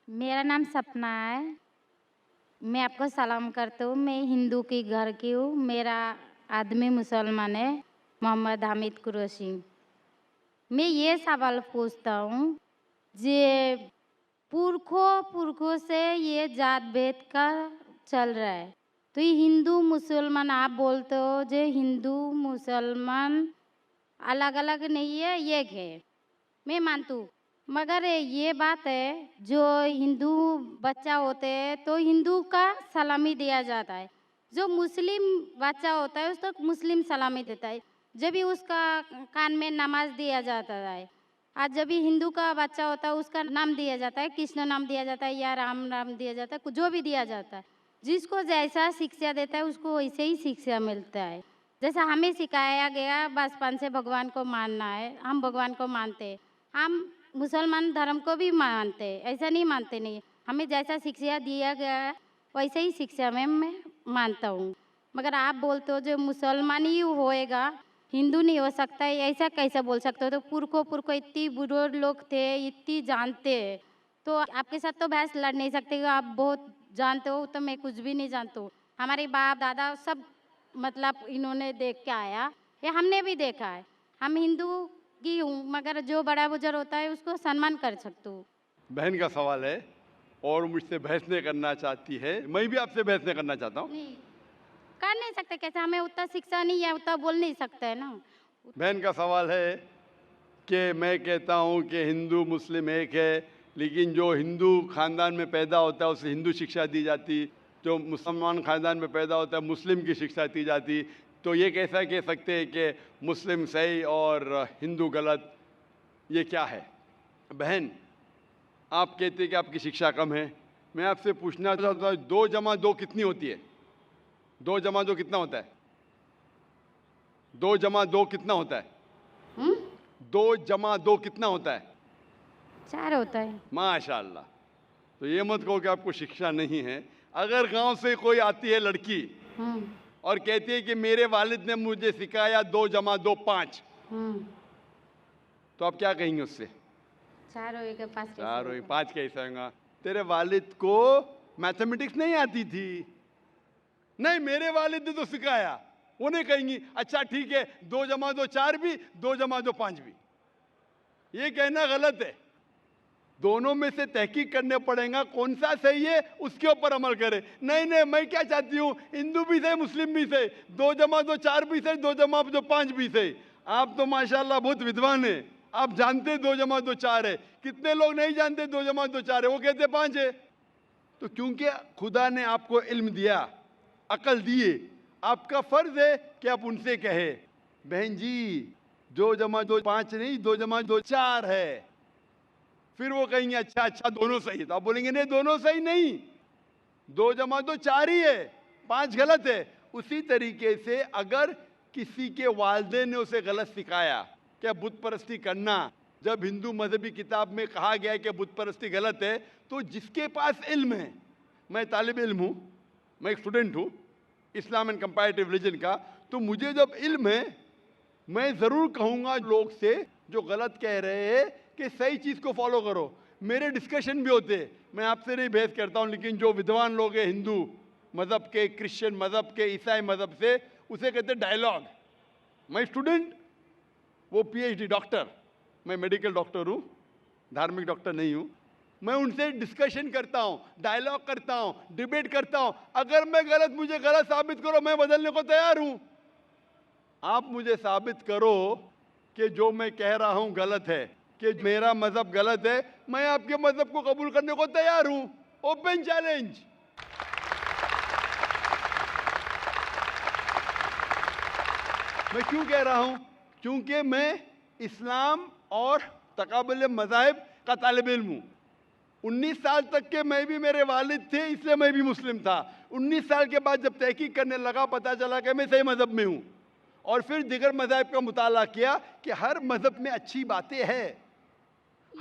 मेरा नाम सपना है। मैं आपको सलाम करती हूँ। मैं हिंदू की घर की हूँ। मेरा आदमी मुसलमान है, मोहम्मद हामिद कुरैशी। मैं ये सवाल पूछता हूँ, जे पुरखों पुरखों से ये जात भेद का चल रहा है, तो ये हिंदू मुसलमान आप बोलते हो, जो हिंदू मुसलमान अलग अलग नहीं है, एक है। मैं मानती हूँ, मगर ये बात है, जो हिंदू बच्चा होते हैं तो हिंदू का सलामी दिया जाता है, जो मुस्लिम बच्चा होता है उसको मुस्लिम सलामी देता है। जब भी उसका कान में नमाज दिया जाता है। आज जब भी हिंदू का बच्चा होता है उसका नाम दिया जाता है, कृष्ण नाम दिया जाता है या राम नाम दिया जाता है, जो भी दिया जाता है। जिसको जैसा शिक्षा देता है उसको वैसे ही शिक्षा मिलता है। जैसा हमें सिखाया गया बचपन से भगवान को मानना है, हम भगवान को मानते हैं। हम मुसलमान धर्म को भी मानते हैं, ऐसा नहीं मानते नहीं। हमें जैसा शिक्षा दिया गया है वैसे ही शिक्षा में मैं मानता हूँ। मगर आप बोलते हो जो मुसलमान ही होएगा, हिंदू नहीं हो सकता है, ऐसा कैसे बोल सकते हो? तो पुरखों पुरखों इतनी बुजुर्ग लोग थे, इतनी जानते हैं, तो आपके साथ तो बहस लड़ नहीं सकते कि आप बहुत जानते हो, तो मैं कुछ भी नहीं जानती हूँ। हमारे बाप दादा सब मतलब इन्होंने देख के आया, ये हमने भी देखा है। हम हिंदू की हूँ, मगर जो बड़ा बुजुर्ग होता है उसको सम्मान कर सकती हूँ। बहन का सवाल है और मुझसे बहस नहीं करना चाहती है। मैं भी आपसे बहस नहीं करना चाहता हूँ। नहीं कर नहीं सकते, कैसे? हमें उतना शिक्षा नहीं है, उतना बोल नहीं सकते है ना। बहन का सवाल है कि मैं कहता हूँ कि हिंदू मुस्लिम एक है, लेकिन जो हिंदू खानदान में पैदा होता है उसे हिंदू शिक्षा दी जाती, जो मुसलमान खानदान में पैदा होता है मुस्लिम की शिक्षा दी जाती। तो ये कैसा कह सकते हैं कि मुस्लिम सही और हिंदू गलत? ये क्या है? बहन, आप कहते हैं कि आपकी शिक्षा कम है। मैं आपसे पूछना चाहता हूँ, 2 + 2 कितनी होती है? 2 + 2 कितना होता है? 2 + 2 कितना होता है? 2 + 2 कितना होता है? 4 होता है। माशाल्लाह। तो ये मत कहो कि आपको शिक्षा नहीं है। अगर गांव से कोई आती है लड़की हम्म और कहती है कि मेरे वालिद ने मुझे सिखाया 2 + 2 5, हम्म तो आप क्या कहेंगे उससे? 4 होएगा, 5 कैसे 4 और होगा? 5 कैसे होगा? तेरे वालिद को मैथमेटिक्स नहीं आती थी? नहीं, मेरे वालिद ने तो सिखाया। वो नहीं कहेंगी अच्छा ठीक है 2 + 2 4 भी, 2 + 2 5 भी। ये कहना गलत है। दोनों में से तहकीक करने पड़ेगा कौन सा सही है, उसके ऊपर अमल करें। नहीं नहीं, मैं क्या चाहती हूँ, हिंदू भी सही मुस्लिम भी सही, 2 + 2 4 भी सही, 2 + 2 5 भी सही। आप तो माशाल्लाह बहुत विद्वान है, आप जानते 2 + 2 4 है। कितने लोग नहीं जानते 2 + 2 4 है, वो कहते 5 है। तो क्योंकि खुदा ने आपको इल्म दिया, अकल दिए, आपका फर्ज है कि आप उनसे कहे बहन जी 2 + 2 5 नहीं, 2 + 2 4 है। फिर वो कहेंगे अच्छा अच्छा दोनों सही है, तो आप बोलेंगे नहीं दोनों सही नहीं, 2 + 2 4 ही है, 5 गलत है। उसी तरीके से अगर किसी के वालिदैन ने उसे गलत सिखाया क्या बुत परस्ती करना, जब हिंदू मजहबी किताब में कहा गया है कि बुत परस्ती गलत है, तो जिसके पास इल्म है, मैं तालिब इल्म हूँ, मैं एक स्टूडेंट हूँ इस्लाम एंड कंपैरेटिव रिलीजन का, तो मुझे जब इल्म है मैं ज़रूर कहूँगा लोग से जो गलत कह रहे हैं कि सही चीज़ को फॉलो करो। मेरे डिस्कशन भी होते हैं, मैं आपसे नहीं बहस करता हूँ, लेकिन जो विद्वान लोग हैं हिंदू मज़हब के, क्रिश्चियन मज़हब के, ईसाई मज़हब से, उसे कहते हैं डायलॉग। मैं स्टूडेंट, वो पीएचडी डॉक्टर, मैं मेडिकल डॉक्टर हूँ, धार्मिक डॉक्टर नहीं हूँ। मैं उनसे डिस्कशन करता हूँ, डायलॉग करता हूँ, डिबेट करता हूँ। अगर मैं गलत, मुझे गलत साबित करो, मैं बदलने को तैयार हूँ। आप मुझे साबित करो कि जो मैं कह रहा हूं गलत है, कि मेरा मजहब गलत है, मैं आपके मजहब को कबूल करने को तैयार हूं। Open challenge. मैं क्यों कह रहा हूं? क्योंकि मैं इस्लाम और तकाबुल मज़ाहिब का तालिब इल्म हूं। 19 साल तक के मैं भी, मेरे वालिद थे इसलिए मैं भी मुस्लिम था। 19 साल के बाद जब तहकीक करने लगा, पता चला कि मैं सही मजहब में हूं, और फिर दिगर मज़ाहिब का मुताला किया कि हर मज़हब में अच्छी बातें हैं।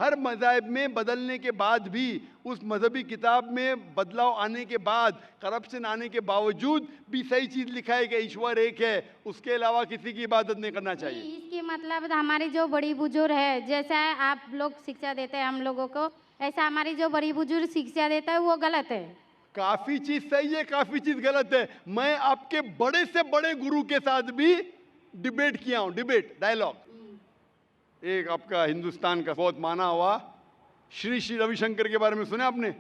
हर मज़हब में बदलने के बाद भी, उस मजहबी किताब में बदलाव आने के बाद, करप्शन आने के बावजूद भी सही चीज़ लिखा है कि ईश्वर एक है, उसके अलावा किसी की इबादत नहीं करना चाहिए। इसके मतलब हमारी जो बड़ी बुजुर्ग है, जैसा आप लोग शिक्षा देते हैं हम लोगों को, ऐसा हमारी जो बड़ी बुजुर्ग शिक्षा देता है वो गलत है। काफी चीज सही है, काफी चीज गलत है। मैं आपके बड़े से बड़े गुरु के साथ भी डिबेट किया हूं, डिबेट डायलॉग। एक आपका हिंदुस्तान का बहुत माना हुआ श्री श्री रविशंकर के बारे में सुने आपने?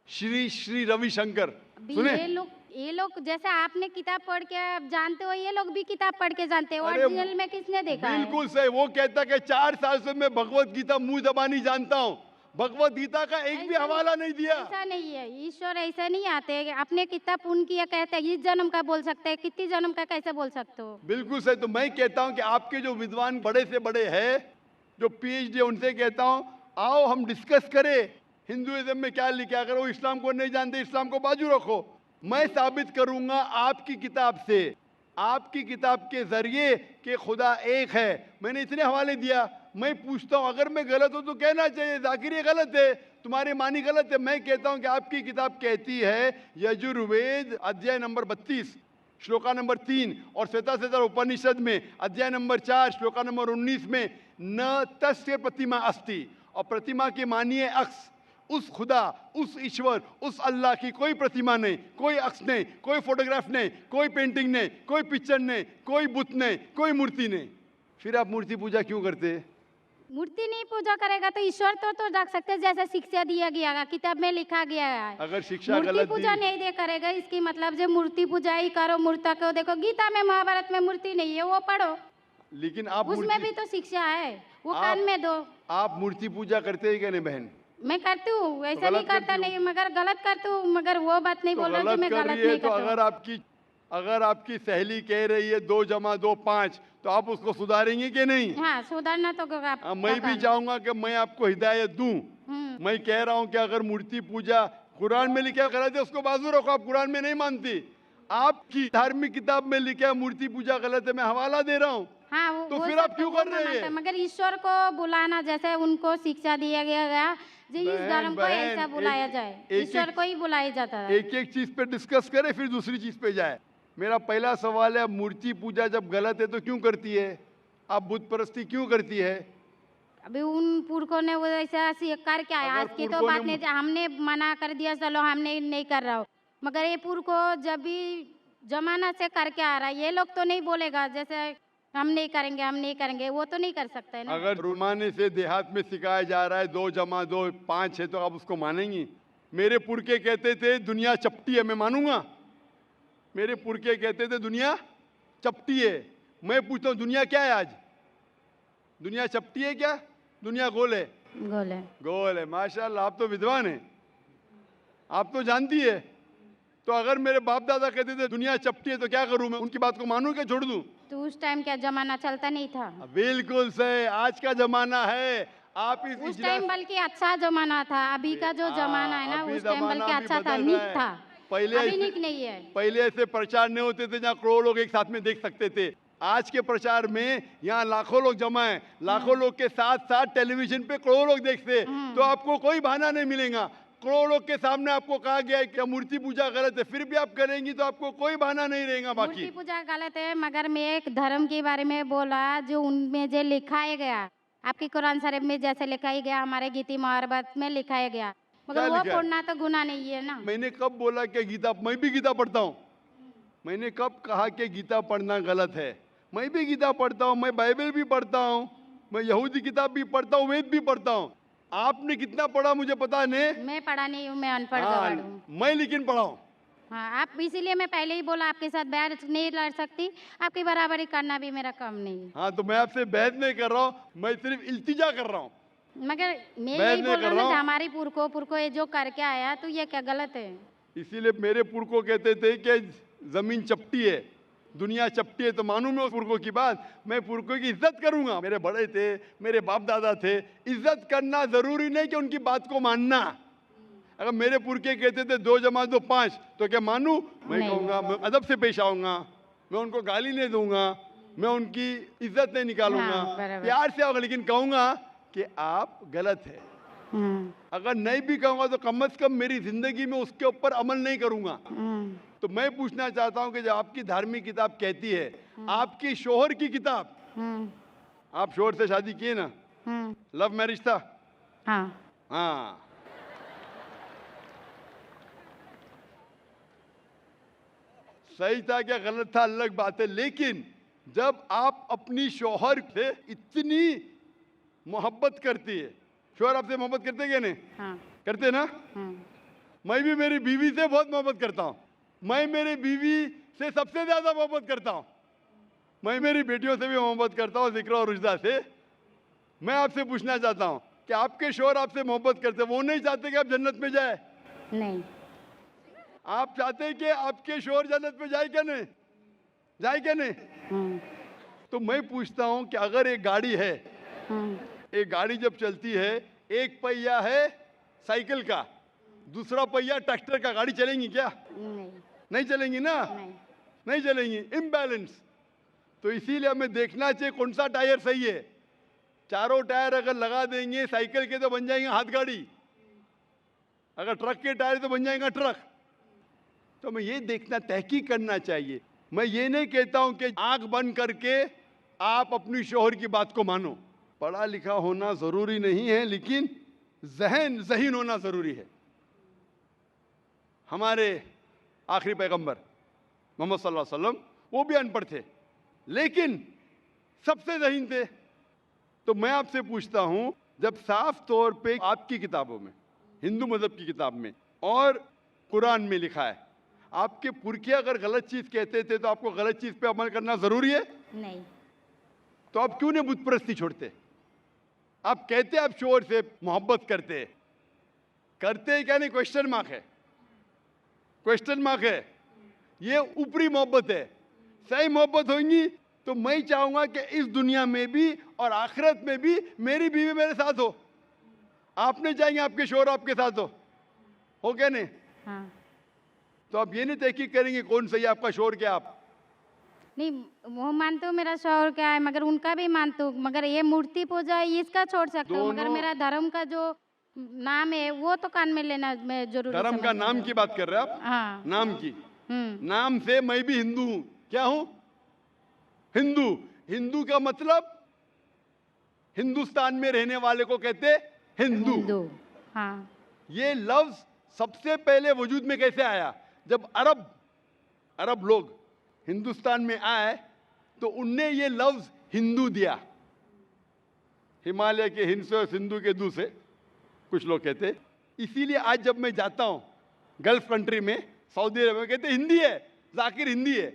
श्री श्री रविशंकर अभी सुने? ये लोग जैसे आपने किताब पढ़ के आप जानते हो, ये लोग भी किताब पढ़ के जानते हो। अरे ओरिजिनल में किसने देखा है? बिल्कुल सही। वो कहता है कि 4 साल से मैं भगवत गीता मुंह जबानी जानता हूं, भगवत गीता का एक भी हवाला नहीं दिया। ऐसा नहीं है, ईश्वर ऐसे नहीं आते अपने किताब पुण्य किया कहते हैं, इस जन्म का बोल सकते हैं, कितनी जन्म का कैसे बोल सकते हो? बिल्कुल सही। तो मैं कहता हूं कि आपके जो विद्वान बड़े से बड़े हैं, जो पीएचडी, उनसे कहता हूं आओ हम डिस्कस करें हिंदुइज्म में क्या लिखा। अगर वो इस्लाम को नहीं जानते, इस्लाम को बाजू रखो। मैं साबित करूंगा आपकी किताब से, आपकी किताब के जरिए कि खुदा एक है। मैंने इतने हवाले दिया। मैं पूछता हूं अगर मैं गलत हूं तो कहना चाहिए जाकिर ये गलत है, तुम्हारी मानी गलत है। मैं कहता हूं कि आपकी किताब कहती है यजुर्वेद अध्याय नंबर 32 श्लोका नंबर 3 और श्वेताश्वेतर उपनिषद में अध्याय नंबर 4 श्लोका नंबर 19 में न तस्य प्रतिमा अस्ति, और प्रतिमा की मानिए अक्स। उस खुदा, उस ईश्वर, उस अल्लाह की कोई प्रतिमा नहीं, कोई अक्स नहीं, कोई फोटोग्राफ नहीं, कोई पेंटिंग नहीं, कोई पिक्चर नहीं, कोई बुत नहीं, कोई मूर्ति नहीं। फिर आप मूर्ति पूजा क्यों करते हैं? मूर्ति नहीं पूजा करेगा तो ईश्वर तो रख सकते हैं, जैसे शिक्षा दिया गया है, किताब में लिखा गया है। अगर शिक्षा मूर्ति गलत पूजा दी, नहीं दे करेगा, इसकी मतलब जो मूर्ति पूजा ही करो, मूर्ता को देखो गीता में महाभारत में मूर्ति नहीं है, वो पढ़ो, लेकिन आप उसमें भी तो शिक्षा है, वो आप- कान में दो। आप मूर्ति पूजा करते हैं क्या नहीं बहन? मैं करती हूँ, ऐसा गलत नहीं करता करती हो। नहीं, मगर गलत करती हूँ, मगर वो बात नहीं तो बोल रहा कि मैं कर गलत रही है नहीं तो करता हूँ। अगर आपकी सहेली कह रही है 2 जमा 2 5, तो आप उसको सुधारेंगे कि नहीं? हाँ, सुधारना तो आप हाँ, मैं भी चाहूंगा कि मैं आपको हिदायत दूं। मैं कह रहा हूं कि अगर मूर्ति पूजा कुरान में लिखा गलत है, उसको बाजू रखो। आप कुरान में नहीं मानती, आपकी धार्मिक किताब में लिखा है मूर्ति पूजा गलत है, मैं हवाला दे रहा हूँ। हाँ, तो वो फिर सब आप क्यों वो कर मैं रहे मानता हैं? हूँ, मगर ईश्वर को बुलाना जैसे उनको शिक्षा दिया गया जी, इस बहन, धर्म को बहन, ऐसा बुलाया एक- जाए, एक- ईश्वर को ही बुलाया जाता है। एक एक चीज पे डिस्कस करे फिर दूसरी चीज पे जाए। मेरा पहला सवाल है, मूर्ति पूजा जब गलत है तो क्यों करती है? आप बुत परस्ती क्यों करती है? अभी उन पुरखों ने वो ऐसा करके आया, अगर आज की तो पुरखों बात ने- नहीं, हमने मना कर दिया चलो हमने नहीं कर रहा हो, मगर ये पुरखों जब भी जमाना से करके आ रहा है, ये लोग तो नहीं बोलेगा जैसे हम नहीं करेंगे, हम नहीं करेंगे, वो तो नहीं कर सकते ना। अगर रुमाने से देहात में सिखाया जा रहा है 2 जमा 2 5 है, तो आप उसको मानेंगी? मेरे पुरखे कहते थे दुनिया चपटी है, मैं मानूंगा? मेरे पुरखे कहते थे दुनिया चपटी है। मैं पूछता हूँ दुनिया क्या है आज? दुनिया चपटी है क्या? दुनिया गोल है? बोले गोल है। माशाल्लाह, आप तो विद्वान हैं, आप तो जानती है। तो अगर मेरे बाप दादा कहते थे दुनिया चपटी है तो क्या करूं मैं? उनकी बात को मानूं क्या छोड़ दूं? तो उस टाइम क्या जमाना चलता नहीं था? बिल्कुल सही, आज का जमाना है। आप इस उस इजलास- टाइम बल्कि अच्छा जमाना था, अभी का जो जमाना है ना, अभी उस टाइम जमाना बल्कि भी अच्छा था, बदल नीक रहा है। था। पहले अभी ऐसे- नीक नहीं है। पहले ऐसे प्रचार नहीं होते थे जहाँ करोड़ों लोग एक साथ में देख सकते थे। आज के प्रचार में यहाँ लाखों लोग जमा है, लाखों लोग के साथ साथ टेलीविजन पे करोड़ों लोग देखते हैं, तो आपको कोई बहाना नहीं मिलेगा। करोड़ों लोग के सामने आपको कहा गया है कि मूर्ति पूजा गलत है, फिर भी आप करेंगी तो आपको कोई बहाना नहीं रहेगा। बाकी मूर्ति पूजा गलत है, मगर मैं एक धर्म के बारे में बोला जो उनमें जो लिखाया गया, आपकी कुरान शरीफ में जैसे लिखाया गया, हमारे गीता महाभारत में लिखाया गया, मगर क्या वो लिखा है? पढ़ना तो गुनाह नहीं है ना। मैंने कब बोला कि गीता? मैं भी गीता पढ़ता हूँ। मैंने कब कहा कि गीता पढ़ना गलत है? मैं भी गीता पढ़ता हूँ, मैं बाइबल भी पढ़ता हूँ, मैं यहूदी किताब भी पढ़ता हूँ, वेद भी पढ़ता हूँ। आपने कितना पढ़ा मुझे पता नहीं। मैं पढ़ा नहीं हूँ, मैं अनपढ़ गवार हाँ, हूँ। मैं लेकिन पढ़ा हूँ। हाँ, आप इसीलिए मैं पहले ही बोला आपके साथ बहस नहीं लड़ सकती, आपकी बराबरी करना भी मेरा काम नहीं है। हाँ, तो मैं आपसे बहस नहीं कर रहा हूँ, मैं सिर्फ इल्तिजा कर रहा हूँ। मगर मैं बहस यही नहीं बोल कर रहा हूँ रहा ना, हूँ। हमारी पुरखों ये जो करके आया तो ये क्या गलत है? इसीलिए मेरे पुरखों कहते थे कि जमीन चपटी है, दुनिया चपटी है, तो मानूं मैं उस पुरखों की बात? मैं पुरखों की इज्जत करूंगा। मेरे बड़े थे, मेरे बाप दादा थे, इज्जत करना जरूरी नहीं कि उनकी बात को मानना। अगर मेरे पुरखे कहते थे 2 जमा 2 5, तो क्या मानूं? मैं नहीं। कहूंगा, मैं अदब से पेश आऊंगा, मैं उनको गाली नहीं दूंगा, मैं उनकी इज्जत नहीं निकालूंगा, हाँ, बराबर। प्यार से आऊंगा, लेकिन कहूंगा कि आप गलत है। अगर नहीं भी कहूँगा तो कम से कम मेरी जिंदगी में उसके ऊपर अमल नहीं करूँगा। तो मैं पूछना चाहता हूँ कि जो आपकी धार्मिक किताब कहती है, आपकी शोहर की किताब, आप शोहर से शादी किए ना, लव मैरिज था? हाँ। हाँ। सही था क्या गलत था अलग बात है, लेकिन जब आप अपनी शोहर से इतनी मोहब्बत करती है, शोहर आपसे मोहब्बत करते क्या नहीं? हाँ। करते ना? मैं भी मेरी बीवी से बहुत मोहब्बत करता हूँ। मैं मेरी बीवी से सबसे ज्यादा मोहब्बत करता हूँ। मैं मेरी बेटियों से भी मोहब्बत करता हूँ, जिक्र और रुजदा से। मैं आपसे पूछना चाहता हूँ कि आपके शोहर आपसे मोहब्बत करते, वो नहीं चाहते कि आप जन्नत में जाए? नहीं। आप चाहते हैं कि आपके शोहर जन्नत में जाए क्या नहीं? जाए क्या नहीं? तो मैं पूछता हूँ कि अगर एक गाड़ी है, एक गाड़ी जब चलती है, एक पहिया है साइकिल का, दूसरा पहिया ट्रैक्टर का, गाड़ी चलेंगी क्या? नहीं। नहीं चलेंगी ना? नहीं। नहीं चलेंगी, इम्बैलेंस। तो इसीलिए हमें देखना चाहिए कौन सा टायर सही है। चारों टायर अगर लगा देंगे साइकिल के तो बन जाएंगे हाथ गाड़ी, अगर ट्रक के टायर तो बन जाएगा ट्रक। तो हमें ये देखना, तहकीक करना चाहिए। मैं ये नहीं कहता हूं कि आंख बंद करके आप अपनी शोहर की बात को मानो। पढ़ा लिखा होना जरूरी नहीं है, लेकिन जहन ज़हीन होना जरूरी है। हमारे आखिरी पैगंबर मोहम्मद सल्लल्लाहु अलैहि वसल्लम, वो भी अनपढ़ थे लेकिन सबसे ज़हीन थे। तो मैं आपसे पूछता हूं, जब साफ तौर पे आपकी किताबों में, हिंदू मजहब की किताब में और कुरान में लिखा है, आपके पुरखे अगर गलत चीज कहते थे तो आपको गलत चीज पे अमल करना जरूरी है? नहीं। तो आप क्यों नहीं बुत परस्ती छोड़ते? आप कहते आप शोहर से मोहब्बत करते हैं क्या नहीं? क्वेश्चन मार्क है, क्वेश्चन मार्क है। ये ऊपरी मोहब्बत है। सही मोहब्बत होगी तो मैं चाहूंगा कि इस दुनिया में भी और आखिरत में भी मेरी बीवी मेरे साथ हो। आप नहीं चाहेंगे आपके शोहर आपके साथ हो क्या नहीं? हाँ। तो आप ये नहीं तहकीक करेंगे कौन सही है, आपका शोहर क्या? आप नहीं, वो मानते हो मेरा शौहर क्या है, मगर उनका भी मानते हो, मगर ये मूर्ति पूजा है इसका छोड़ सकते हो, मगर मेरा धर्म का जो नाम है वो तो कान में लेना मैं जरूरी धर्म का नाम की बात कर रहे हैं आप? हाँ। नाम की। नाम से मैं भी हिंदू हूं। क्या हूं? हिंदू। हिंदू का मतलब हिंदुस्तान में रहने वाले को कहते हिंदू। हाँ। ये लफ्ज सबसे पहले वजूद में कैसे आया? जब अरब लोग हिंदुस्तान में आए तो उनने ये लफ्ज हिंदू दिया। हिमालय के हिंद से और सिंधु के दू से कुछ लोग कहते। इसीलिए आज जब मैं जाता हूं गल्फ कंट्री में, सऊदी अरब में, कहते हिंदी है, जाकिर हिंदी है।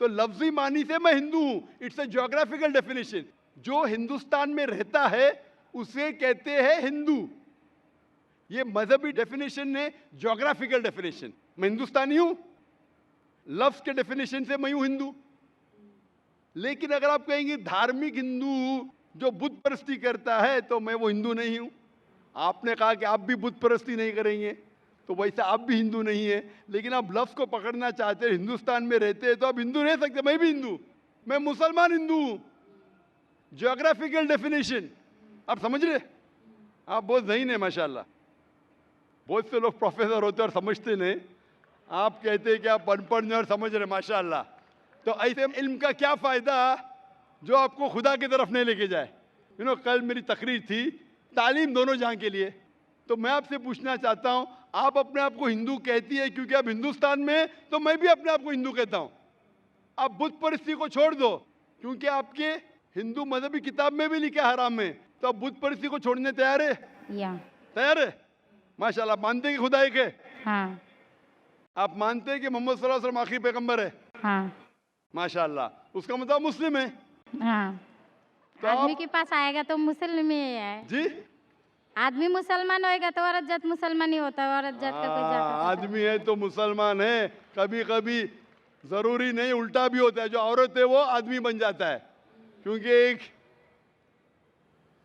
तो लफ्जी मानी से मैं हिंदू हूं। It's a geographical definition. जो हिंदुस्तान में रहता है उसे कहते हैं हिंदू। ये मजहबी डेफिनेशन ने ज्योग्राफिकल डेफिनेशन। मैं हिंदुस्तानी हूं, लफ्ज के डेफिनेशन से मैं हूं हिंदू। लेकिन अगर आप कहेंगे धार्मिक हिंदू जो बुत परस्ती करता है तो मैं वो हिंदू नहीं हूं। आपने कहा कि आप भी बुत परस्ती नहीं करेंगे, तो वैसे आप भी हिंदू नहीं है। लेकिन आप लफ्ज को पकड़ना चाहते हैं, हिंदुस्तान में रहते हैं तो आप हिंदू रह सकते। मैं भी हिंदू, मैं मुसलमान हिंदू हूं। ज्योग्राफिकल डेफिनेशन आप समझ रहे? आप बहुत ज़हीन है माशाल्लाह। बहुत से लोग प्रोफेसर होते और समझते नहीं। आप कहते हैं कि आप अनपढ़ नहीं और समझ रहे, माशाल्लाह। तो ऐसे इल्म का क्या फ़ायदा जो आपको खुदा की तरफ नहीं लेके जाए? कल मेरी तकरीर थी तालीम दोनों जहां के लिए। तो मैं आपसे पूछना चाहता हूं, आप अपने आप को हिंदू कहती है क्योंकि आप हिंदुस्तान में हैं, तो मैं भी अपने आप को हिंदू कहता हूं। आप बुत परस्ती को छोड़ दो क्योंकि आपके हिंदू मजहबी किताब में भी लिखा हराम है, तो आप बुत परस्ती को छोड़ने तैयार है? तैयार है? माशाल्लाह। मानते हैं कि खुदा एक है? हाँ। आप मानते हैं कि मोहम्मद सल्लल्लाहु अलैहि वसल्लम आखिरी पैगंबर है? हाँ। माशाल्लाह। उसका मतलब मुस्लिम है? हाँ। तो आदमी आप के पास आएगा तो मुस्लिम ही है जी, आदमी मुसलमान होएगा तो औरत जात मुसलमान ही होता है। औरत जात का कोई जात आदमी है तो मुसलमान है। कभी कभी जरूरी नहीं, उल्टा भी होता है। जो औरत है वो आदमी बन जाता है। क्योंकि एक,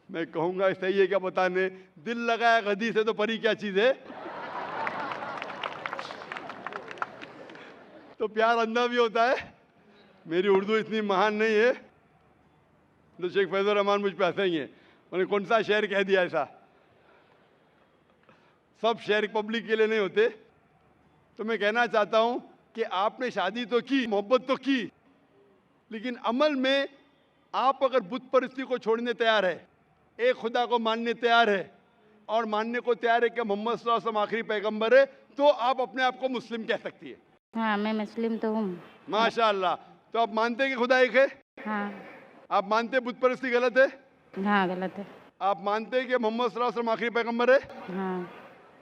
मैं कहूंगा सही है क्या बताने, दिल लगाया गधी से तो परी क्या चीज है। तो प्यार अंधा भी होता है। मेरी उर्दू इतनी महान नहीं है तो शेख फैजुर रहमान मुझ पे हंसेंगे। मैंने कौन सा शहर कह दिया ऐसा? सब शहर पब्लिक के लिए नहीं होते। तो मैं कहना चाहता हूं कि आपने शादी तो की, मोहब्बत तो की, लेकिन अमल में आप अगर बुत परस्ती को छोड़ने तैयार है, एक खुदा को मानने तैयार है और मानने को तैयार है कि मोहम्मद सल्लल्लाहु अलैहि वसल्लम आखिरी पैगंबर है, तो आप अपने आप को मुस्लिम कह सकती है। हाँ, मैं मुस्लिम तो हूँ। माशाअल्लाह। तो आप मानते हैं कि खुदा एक है? हाँ। आप मानते हैं बुत परस्ती गलत है? हाँ, गलत है। आप मानते हैं कि मोहम्मद सल्लल्लाहु अलैहि वसल्लम आखिरी पैगंबर है? हाँ।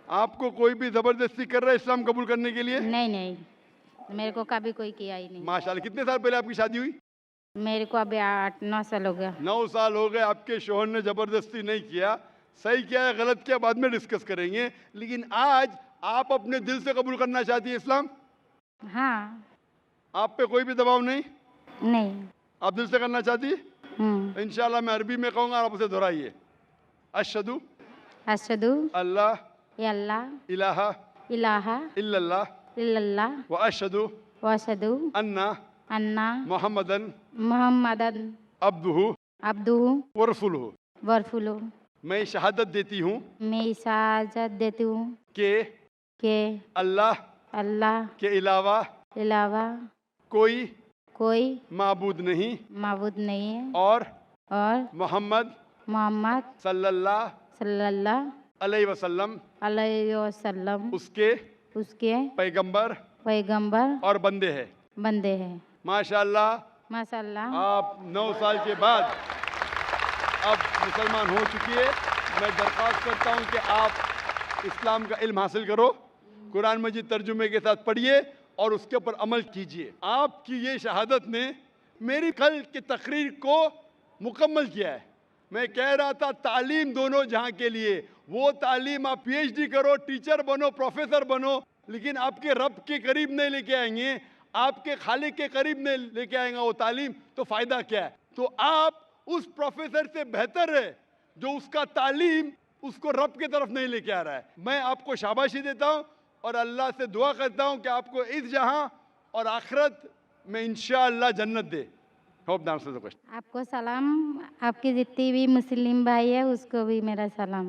आपको कोई भी जबरदस्ती कर रहा है इस्लाम कबूल करने के लिए? नहीं नहीं, मेरे को कभी कोई किया ही नहीं। माशाअल्लाह। कितने साल पहले आपकी शादी हुई? मेरे को अभी 8-9 साल हो गया। 9 साल हो गए। आपके शोहर ने जबरदस्ती नहीं किया। सही किया है गलत किया बाद में डिस्कस करेंगे, लेकिन आज आप अपने दिल से कबूल करना चाहती है इस्लाम? हाँ। आप पे कोई भी दबाव नहीं? नहीं। आप दिल से करना चाहती है? इंशाल्लाह मैं अरबी में कहूँगा, आप उसे दोहराइए। अशहदु अशहदु अल्लाह अल्लाह इलाहा इलाहा इल्लल्लाह इल्लल्लाह व अशहदु व अशहदु अन्ना अन्ना मुहम्मदन मुहम्मदन अब्दुहु अब्दुहु व रसूलुहु। व रसूलुहु। मैं शहादत देती हूँ मैं इजाज़त देती हूँ कि कि अल्लाह अल्लाह के अलावा अलावा कोई कोई माबूद नहीं माबूद नहीं है और और मोहम्मद मोहम्मद सल्लल्लाहु सल्लल्लाहु अलैहि वसल्लम अलैहि वसल्लम उसके उसके पैगंबर पैगंबर और बंदे हैं। बंदे हैं। माशाअल्लाह। माशाअल्लाह। आप 9 साल के बाद अब मुसलमान हो चुकी है। मैं दरख्वास्त करता हूं कि आप इस्लाम का इल्म हासिल करो, कुरान मजीद तर्जुमे के साथ पढ़िए और उसके ऊपर अमल कीजिए। आपकी ये शहादत ने मेरी कल की तकरीर को मुकम्मल किया है। मैं कह रहा था तालीम दोनों जहां के लिए, वो तालीम आप पीएचडी करो, टीचर बनो, प्रोफेसर बनो, लेकिन आपके रब के करीब नहीं लेके आएंगे, आपके खालिक के करीब नहीं लेके आएगा वो तालीम, तो फायदा क्या है? तो आप उस प्रोफेसर से बेहतर है जो उसका तालीम उसको रब की तरफ नहीं लेके आ रहा है। मैं आपको शाबाशी देता हूं और अल्लाह से दुआ करता हूं कि आपको इस जहां और आखिरत में इंशाअल्लाह जन्नत दे। Hope the answer the question. आपको सलाम, आपके जितने भी मुस्लिम भाई है उसको भी मेरा सलाम।